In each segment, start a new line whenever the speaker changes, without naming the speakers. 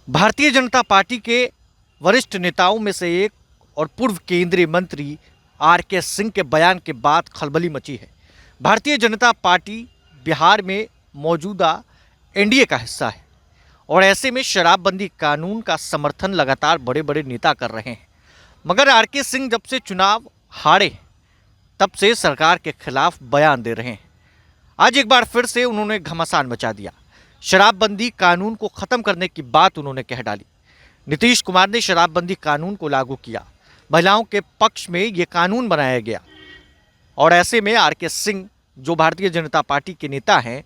Bharatiya Janata party के वरिष्ठ नेताओं में से एक और पूर्व केंद्रीय मंत्री आर.के. सिंह के बयान के बाद खलबली मची है। भारतीय जनता पार्टी बिहार में मौजूदा एनडीए का हिस्सा है और ऐसे में शराबबंदी कानून का समर्थन लगातार बड़े बड़े नेता कर रहे हैं। मगर आर.के. सिंह जब से चुनाव हारे तब से सरकार के खिलाफ बयान दे रहे हैं। आज एक बार फिर से उन्होंने घमासान मचा दिया। शराबबंदी कानून को खत्म करने की बात उन्होंने कह डाली। नीतीश कुमार ने शराबबंदी कानून को लागू किया, महिलाओं के पक्ष में ये कानून बनाया गया और ऐसे में आर.के. सिंह जो भारतीय जनता पार्टी के नेता हैं,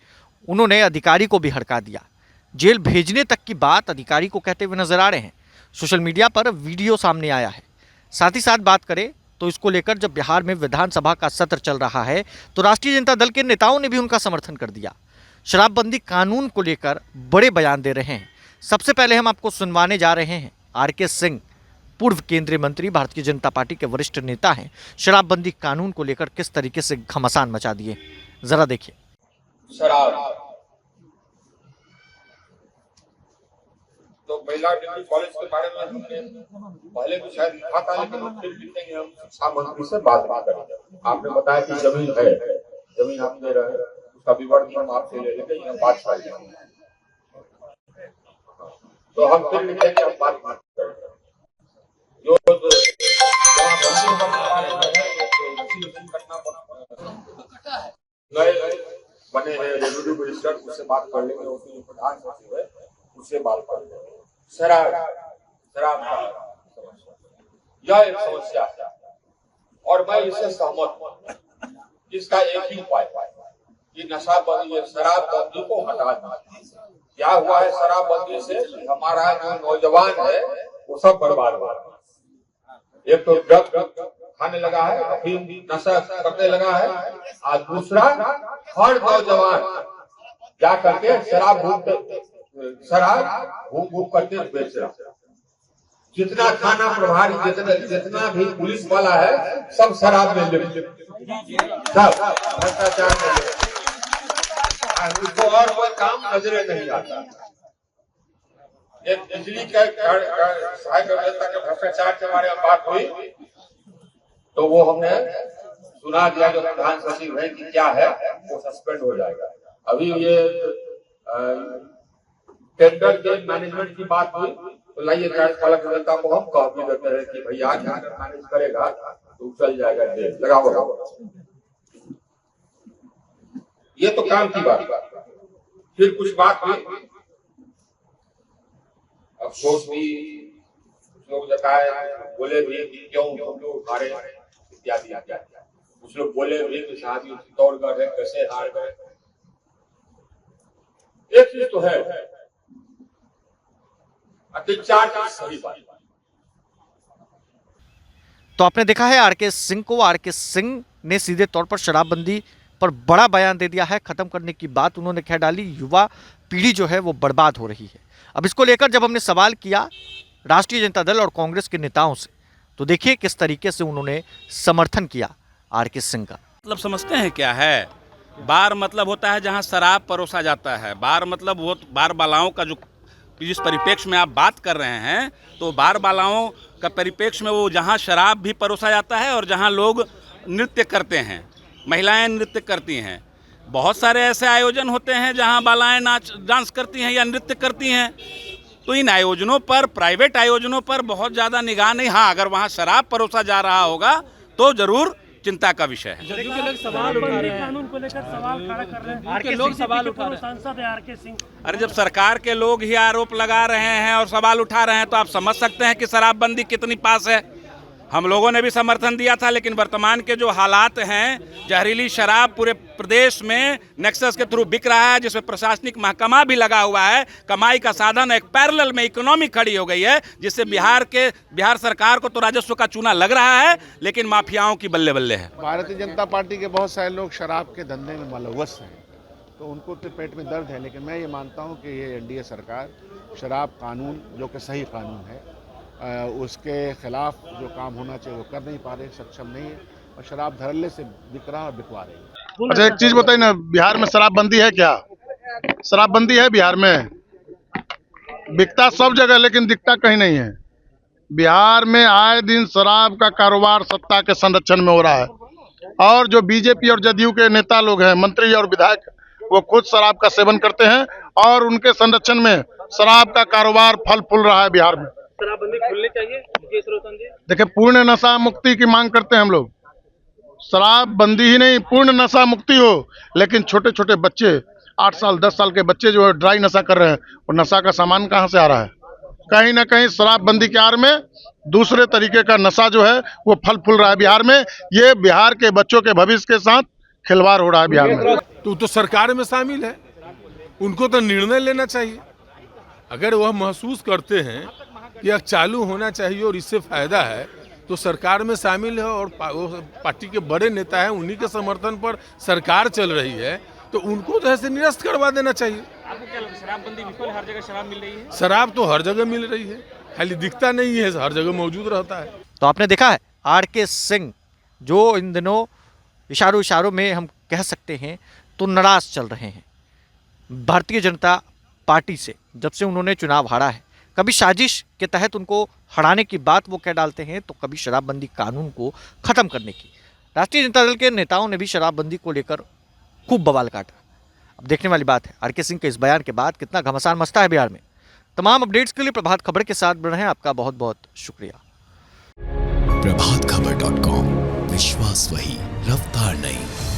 उन्होंने अधिकारी को भी हड़का दिया। जेल भेजने तक की बात अधिकारी को कहते हुए नजर आ रहे हैं। सोशल मीडिया पर वीडियो सामने आया है। साथ ही साथ बात करें तो इसको लेकर जब बिहार में विधानसभा का सत्र चल रहा है तो राष्ट्रीय जनता दल के नेताओं ने भी उनका समर्थन कर दिया। शराबबंदी कानून को लेकर बड़े बयान दे रहे हैं। सबसे पहले हम आपको सुनवाने जा रहे हैं आर.के. सिंह, पूर्व केंद्रीय मंत्री, भारतीय जनता पार्टी के वरिष्ठ नेता हैं। शराबबंदी कानून को लेकर किस तरीके से घमासान मचा दिए, जरा देखिए।
शराब तो महिला डिग्री कॉलेज के बारे में हमने पहले भी शायद लिखा था, लेकिन फिर लिखेंगे। हम शिक्षा मंत्री से बात करेंगे। आपने बताया कि जमीन है, जमीन आप दे रहे हैं, उसका विवरण हम आपसे ले लेंगे। यहाँ बात करेंगे तो हम फिर लिखेंगे, हम बात करेंगे। जो नए बने हैं रेवेन्यू मिनिस्टर, उससे बात कर लेंगे। उसके जो प्रधान सचिव है उससे बात कर लेंगे। शराब का समस्या, यह एक समस्या है और मैं इससे सहमत हूँ। इसका एक ही उपाय कि नशाबंदी, शराबबंदी को हटा देना। क्या हुआ है शराबबंदी से? हमारा जो नौजवान है वो सब बर्बाद हुआ है। एक तो ड्रग खाने लगा है, अफीम नशा करने लगा है, और दूसरा हर नौजवान क्या करके शराब घूम करके बेच रहा। जितना थाना प्रभारी, जितना भी पुलिस वाला है, सब शराब में लिप्त, सब भ्रष्टाचार में लिप्त। उसको और कोई काम नजरे नहीं आता। एक बिजली का सहायक अभियंता के भ्रष्टाचार के बारे में बात हुई तो वो हमने सुना दिया, जो प्रधान सचिव है कि क्या है, वो सस्पेंड हो जाएगा। अभी ये टेंडर के मैनेजमेंट की बात हुई तो लाइए कार्यपालक अभियंता को हम कह भी देते हैं कि भैया मैनेज करेगा तो चल जाएगा, जेल लगाओ। ये तो काम की बात। फिर कुछ बात हुई, अफसोस भी लोग जताए, बोले भी क्यों हम लोग हारे इत्यादि। कुछ लोग बोले भी कि साहब तौर गए, कैसे हार गए। एक चीज तो है, अत्याचार की सही बात।
तो आपने देखा है आर.के. सिंह को। आर.के. सिंह ने सीधे तौर पर शराबबंदी पर बड़ा बयान दे दिया है। खत्म करने की बात उन्होंने कह डाली। युवा पीढ़ी जो है वो बर्बाद हो रही है। अब इसको लेकर जब हमने सवाल किया राष्ट्रीय जनता दल और कांग्रेस के नेताओं से तो देखिए किस तरीके से उन्होंने समर्थन किया आर.के. सिंह का।
मतलब समझते हैं क्या है? बार मतलब होता है जहां शराब परोसा जाता है। बार मतलब वो बार बालाओं का जो जिस परिप्रेक्ष्य में आप बात कर रहे हैं, तो बार बालाओं का परिप्रेक्ष्य में वो जहां शराब भी परोसा जाता है और जहां लोग नृत्य करते हैं, महिलाएं नृत्य करती हैं। बहुत सारे ऐसे आयोजन होते हैं जहां बालाएं डांस करती हैं या नृत्य करती हैं। तो इन आयोजनों पर, प्राइवेट आयोजनों पर बहुत ज़्यादा निगाह नहीं। हाँ, अगर वहाँ शराब परोसा जा रहा होगा तो जरूर चिंता का विषय है।
लोग सवाल उठा रहे हैं, कानून को लेकर सवाल खड़ा कर रहे हैं। लोग सवाल उठा रहे हैं। सांसद है आर.के. सिंह।
अरे जब सरकार के लोग ही आरोप लगा रहे हैं और सवाल उठा रहे हैं तो आप समझ सकते हैं कि शराबबंदी कितनी पास है। हम लोगों ने भी समर्थन दिया था, लेकिन वर्तमान के जो हालात हैं, जहरीली शराब पूरे प्रदेश में नेक्सस के थ्रू बिक रहा है, जिसमें प्रशासनिक महकमा भी लगा हुआ है। कमाई का साधन, एक पैरेलल में इकोनॉमी खड़ी हो गई है, जिससे बिहार सरकार को तो राजस्व का चूना लग रहा है, लेकिन माफियाओं की बल्ले बल्ले है।
भारतीय जनता पार्टी के बहुत सारे लोग शराब के धंधे में मुलव्वस हैं, तो उनको तो पेट में दर्द है। लेकिन मैं ये मानता हूँ कि ये एनडीए सरकार शराब कानून, जो कि सही कानून है, उसके खिलाफ जो काम होना चाहिए वो कर नहीं पा रहे, सक्षम नहीं है, और शराब धड़ल्ले से बिक रहा और बिकवा रही है।
अच्छा, एक चीज बताइए ना, बिहार में शराबबंदी है क्या? शराबबंदी है बिहार में? बिकता सब जगह लेकिन दिखता कहीं नहीं है। बिहार में आए दिन शराब का कारोबार सत्ता के संरक्षण में हो रहा है, और जो बीजेपी और जदयू के नेता लोग हैं, मंत्री और विधायक, वो खुद शराब का सेवन करते हैं और उनके संरक्षण में शराब का कारोबार फल फूल रहा है बिहार में।
शराबबंदी खुलनी चाहिए मुकेश रोशन जी।
देखिए, पूर्ण नशा मुक्ति की मांग करते हैं हम लोग। शराब बंदी ही नहीं, पूर्ण नशा मुक्ति हो। लेकिन छोटे छोटे बच्चे, 8 साल 10 साल के बच्चे जो है ड्राई नशा कर रहे हैं, और नशा का सामान कहाँ से आ रहा है? कहीं ना कहीं शराबबंदी के आड़ में दूसरे तरीके का नशा जो है वो फल फूल रहा है बिहार में। ये बिहार के बच्चों के भविष्य के साथ खिलवाड़ हो रहा है बिहार में।
तो सरकार में शामिल है, उनको तो निर्णय लेना चाहिए। अगर वह महसूस करते हैं कि अब चालू होना चाहिए और इससे फायदा है, तो सरकार में शामिल है। और पार्टी के बड़े नेता हैं, उन्हीं के समर्थन पर सरकार चल रही है, तो उनको तो ऐसे निरस्त करवा देना चाहिए।
आपको क्या लगता है शराबबंदी विफल, हर जगह शराब मिल रही है?
शराब तो हर जगह मिल रही है, खाली दिखता नहीं है, हर जगह मौजूद रहता है।
तो आपने देखा है आरके सिंह जो इन दिनों इशारों में हम कह सकते हैं तो नाराज चल रहे हैं भारतीय जनता पार्टी से। जब से उन्होंने चुनाव हारा है, कभी साजिश के तहत उनको हराने की बात वो कह डालते हैं, तो कभी शराबबंदी कानून को ख़त्म करने की। राष्ट्रीय जनता दल के नेताओं ने भी शराबबंदी को लेकर खूब बवाल काटा। अब देखने वाली बात है आरके सिंह के इस बयान के बाद कितना घमासान मचता है बिहार में। तमाम अपडेट्स के लिए प्रभात खबर के साथ बने रहें। आपका बहुत बहुत शुक्रिया।
प्रभातखबर.com, विश्वास वही, रफ्तार नहीं।